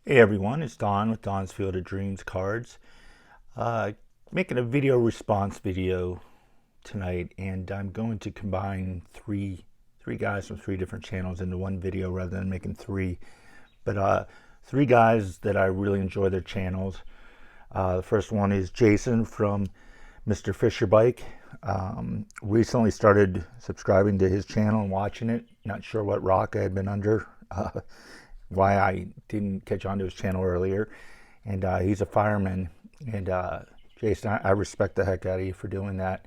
Hey everyone, it's Don with Don's Field of Dreams Cards. Uh, Making a video response video tonight, and I'm going to combine three guys from three different channels into one video rather than making three. But three guys that I really enjoy their channels. The first one is Jason from MrFisherBike. Recently started subscribing to his channel and watching it. Not sure what rock I had been under. Why I didn't catch on to his channel earlier. And he's a fireman. And Jason, I respect the heck out of you for doing that.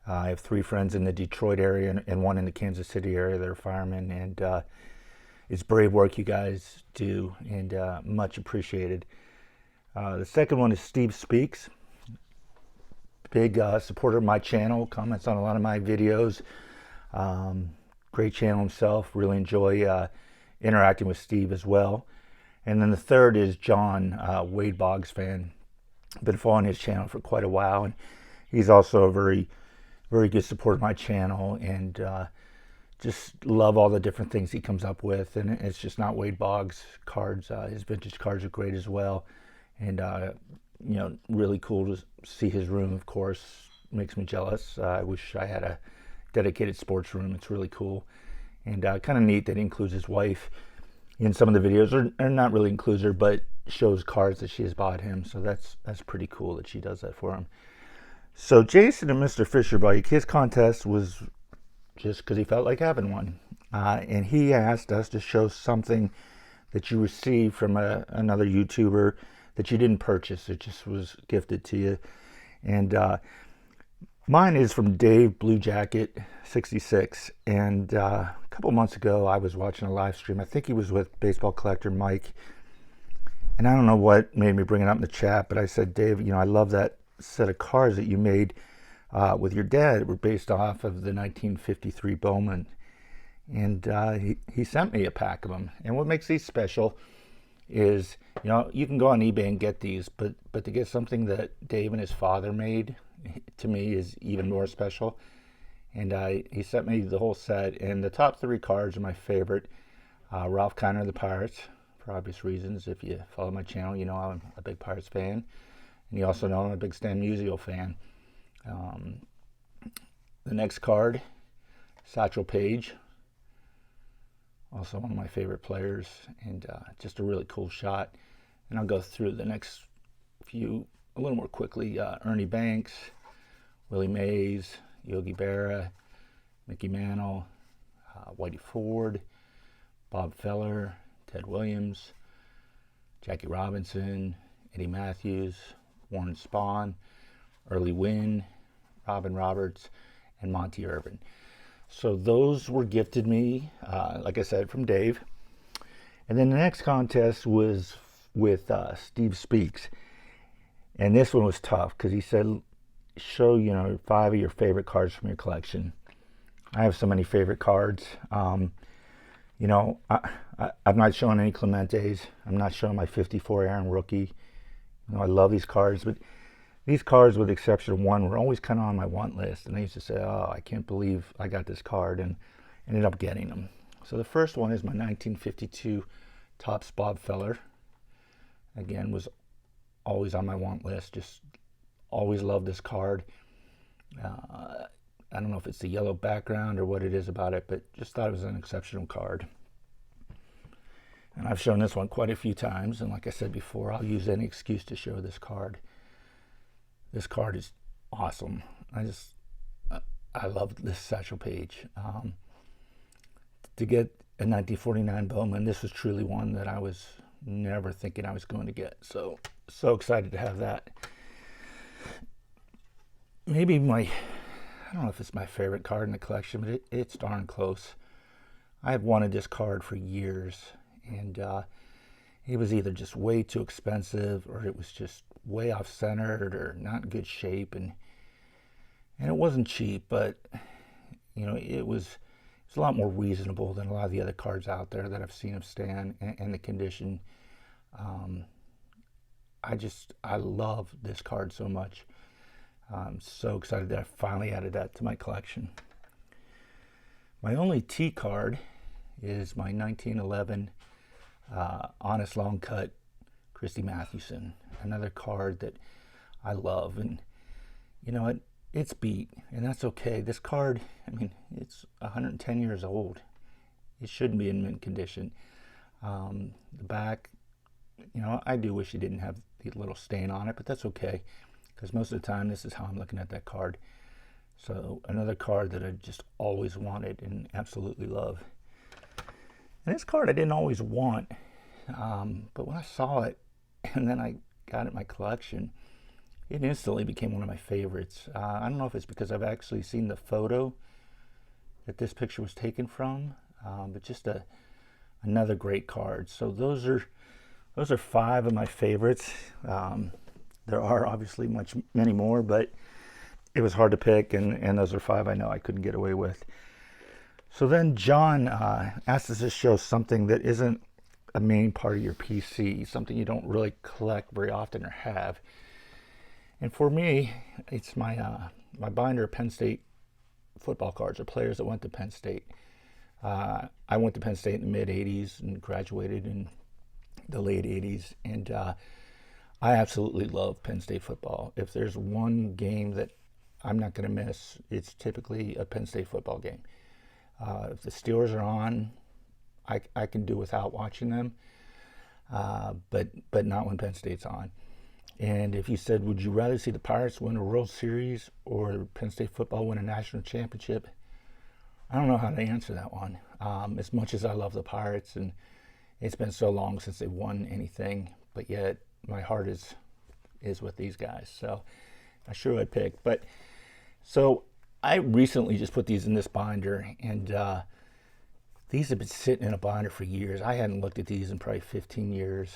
I have three friends in the Detroit area and one in the Kansas City area that are firemen. And it's brave work you guys do, and much appreciated. The second one is Steve Speaks. Big supporter of my channel, comments on a lot of my videos. Great channel himself. Really enjoy interacting with Steve as well. And then the third is John, Wade Boggs fan. Been following his channel for quite a while, and he's also a very good supporter of my channel, and just love all the different things he comes up with. And it's just not Wade Boggs cards. His vintage cards are great as well, and you know, really cool to see his room. Of course, makes me jealous. I wish I had a dedicated sports room. It's really cool. And kind of neat that he includes his wife in some of the videos, or not really includes her, but shows cards that she has bought him. So that's pretty cool that she does that for him. So Jason and MrFisherBike, his contest was just because he felt like having one. And he asked us to show something that you received from another YouTuber that you didn't purchase. It just was gifted to you. And mine is from Dave Blue Jacket 66, and a couple months ago I was watching a live stream. I think he was with baseball collector Mike, and I don't know what made me bring it up in the chat, but I said, Dave, you know, I love that set of cards that you made with your dad that were based off of the 1953 Bowman, and he sent me a pack of them. And what makes these special is, you know, you can go on eBay and get these, but to get something that Dave and his father made, to me, is even more special. And he sent me the whole set, and the top three cards are my favorite. Ralph Kiner of the Pirates, for obvious reasons. If you follow my channel, you know I'm a big Pirates fan, and you also know I'm a big Stan Musial fan. The next card, Satchel Paige, also one of my favorite players, and just a really cool shot. And I'll go through the next few a little more quickly. Ernie Banks, Willie Mays, Yogi Berra, Mickey Mantle, Whitey Ford, Bob Feller, Ted Williams, Jackie Robinson, Eddie Matthews, Warren Spahn, Early Wynn, Robin Roberts, and Monty Irvin. So those were gifted me, like I said, from Dave. And then the next contest was with Steve Speaks. And this one was tough because he said, show, you know, 5 of your favorite cards from your collection. I have so many favorite cards. You know, I'm not showing any Clementes. I'm not showing my 54 Aaron rookie. You know, I love these cards, but these cards, with the exception of one, were always kind of on my want list. And I used to say, oh, I can't believe I got this card, and ended up getting them. So the first one is my 1952 Topps Bob Feller. Again, was always on my want list. Just always loved this card. I don't know if it's the yellow background or what it is about it, but just thought it was an exceptional card. And I've shown this one quite a few times, and like I said before, I'll use any excuse to show this card. This card is awesome. I love this Satchel Paige. To get a 1949 Bowman, this was truly one that I was never thinking I was going to get. So excited to have that. Maybe I don't know if it's my favorite card in the collection, but it's darn close. I had wanted this card for years, and it was either just way too expensive, or it was just way off centered, or not in good shape, and it wasn't cheap, but you know, it was a lot more reasonable than a lot of the other cards out there that I've seen of Stan, and the condition. I love this card so much. I'm so excited that I finally added that to my collection. My only T card is my 1911 Honest Long Cut Christy Mathewson, another card that I love. And you know what? It's beat, and that's okay. This card, I mean, it's 110 years old. It shouldn't be in mint condition. The back, you know, I do wish it didn't have the little stain on it, but that's okay, because most of the time this is how I'm looking at that card. So another card that I just always wanted and absolutely love. And this card I didn't always want, but when I saw it and then I got it in my collection, it instantly became one of my favorites. I don't know if it's because I've actually seen the photo that this picture was taken from, but just another great card. So those are 5 of my favorites. There are obviously many more, but it was hard to pick, and those are 5 I know I couldn't get away with. So then John asked us to show something that isn't a main part of your PC, something you don't really collect very often or have. And for me, it's my binder of Penn State football cards, or players that went to Penn State. I went to Penn State in the mid-'80s and graduated in the late 80s, and I absolutely love Penn State football. If there's one game that I'm not going to miss, it's typically a Penn State football game. If the Steelers are on, I can do without watching them, but not when Penn State's on. And if you said, would you rather see the Pirates win a World Series or Penn State football win a national championship? I don't know how to answer that one. As much as I love the Pirates, and it's been so long since they won anything, but yet my heart is with these guys. So I sure would pick. But so I recently just put these in this binder, and these have been sitting in a binder for years. I hadn't looked at these in probably 15 years.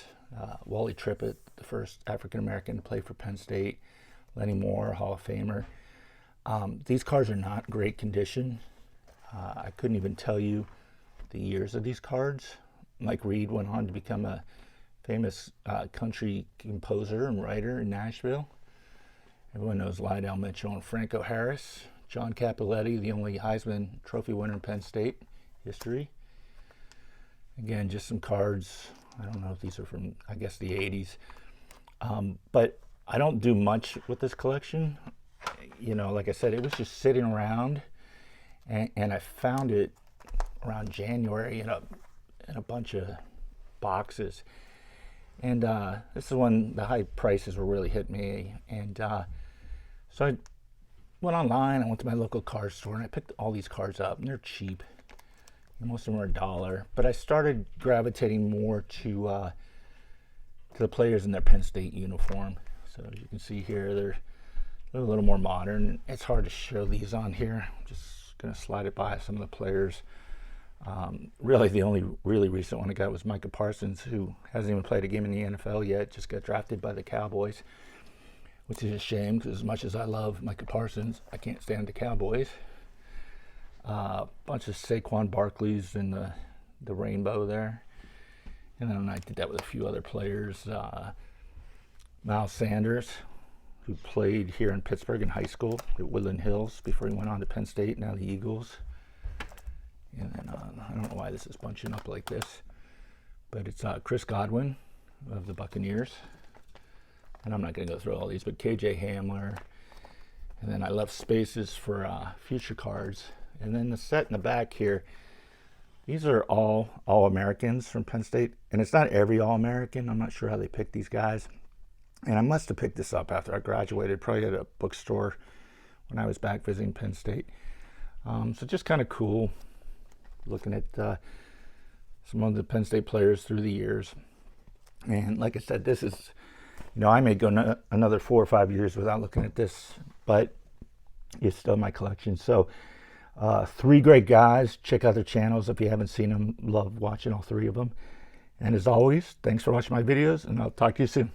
Wally Trippett, the first African-American to play for Penn State. Lenny Moore, Hall of Famer. These cards are not great condition. I couldn't even tell you the years of these cards. Mike Reed went on to become a famous country composer and writer in Nashville. Everyone knows Lydell Mitchell and Franco Harris. John Cappelletti, the only Heisman Trophy winner in Penn State history. Again, just some cards. I don't know if these are from, I guess, the 80s. But I don't do much with this collection. You know, like I said, it was just sitting around, and I found it around January in a bunch of boxes. And this is when the high prices were really hitting me. And so I went online, I went to my local card store, and I picked all these cards up, and they're cheap. Most of them are $1, but I started gravitating more to the players in their Penn State uniform. So as you can see here, they're a little more modern. It's hard to show these on here. I'm just going to slide it by some of the players. Really, the only really recent one I got was Micah Parsons, who hasn't even played a game in the NFL yet, just got drafted by the Cowboys, which is a shame, because as much as I love Micah Parsons, I can't stand the Cowboys. Bunch of Saquon Barkley's in the rainbow there. And then I did that with a few other players. Miles Sanders, who played here in Pittsburgh in high school at Woodland Hills before he went on to Penn State, now the Eagles. And then I don't know why this is bunching up like this, but it's Chris Godwin of the Buccaneers. And I'm not going to go through all these, but KJ Hamler. And then I left spaces for future cards. And then the set in the back here, these are all All-Americans from Penn State. And it's not every All-American. I'm not sure how they picked these guys. And I must have picked this up after I graduated, probably at a bookstore when I was back visiting Penn State. So just kind of cool looking at some of the Penn State players through the years. And like I said, this is, you know, I may go another 4 or 5 years without looking at this, but it's still in my collection. So 3 great guys. Check out their channels if you haven't seen them. Love watching all 3 of them. And as always, thanks for watching my videos, and I'll talk to you soon.